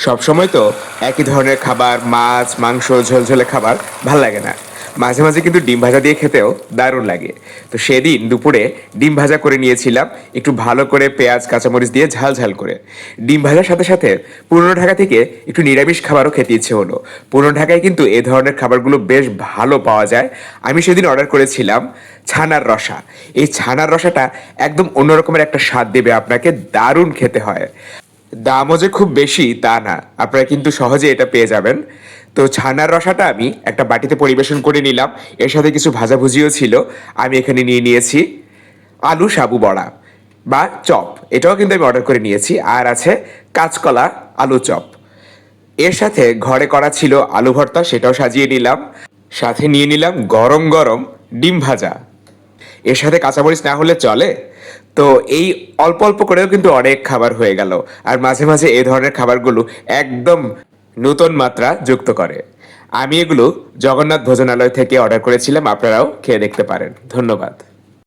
সবসময় তো একই ধরনের খাবার, মাছ মাংস ঝোলঝোলে খাবার ভাল লাগে না। মাঝে মাঝে কিন্তু ডিম ভাজা দিয়ে খেতেও দারুণ লাগে। তো সেদিন দুপুরে ডিম ভাজা করে নিয়েছিলাম, একটু ভালো করে পেঁয়াজ কাঁচামরিচ দিয়ে ঝাল ঝাল করে। ডিম ভাজার সাথে সাথে পুরনো ঢাকা থেকে একটু নিরামিষ খাবারও খেতে ইচ্ছে হলো। পুরনো ঢাকায় কিন্তু এ ধরনের খাবারগুলো বেশ ভালো পাওয়া যায়। আমি সেদিন অর্ডার করেছিলাম ছানার রসা। এই ছানার রসাটা একদম অন্যরকমের একটা স্বাদ দেবে আপনাকে, দারুণ খেতে হয়। দামও যে খুব বেশি তা না, আপনারা কিন্তু সহজে এটা পেয়ে যাবেন। তো ছানার রসাটা আমি একটা বাটিতে পরিবেশন করে নিলাম। এর সাথে কিছু ভাজাভুজিও ছিল। আমি এখানে নিয়ে নিয়েছি আলু সাবু বড়া বা চপ, এটাও কিন্তু আমি অর্ডার করে নিয়েছি। আর আছে কাঁচকলা আলু চপ। এর সাথে ঘরে করা ছিল আলু ভর্তা, সেটাও সাজিয়ে নিলাম। সাথে নিয়ে নিলাম গরম গরম ডিম ভাজা। এর সাথে কাঁচামরিচ না হলে চলে। তো এই অল্প অল্প করেও কিন্তু অনেক খাবার হয়ে গেল। আর মাঝে মাঝে এই ধরনের খাবারগুলো একদম নতুন মাত্রা যুক্ত করে। আমি এগুলো জগন্নাথ ভোজনালয় থেকে অর্ডার করেছিলাম, আপনারাও খেয়ে দেখতে পারেন। ধন্যবাদ।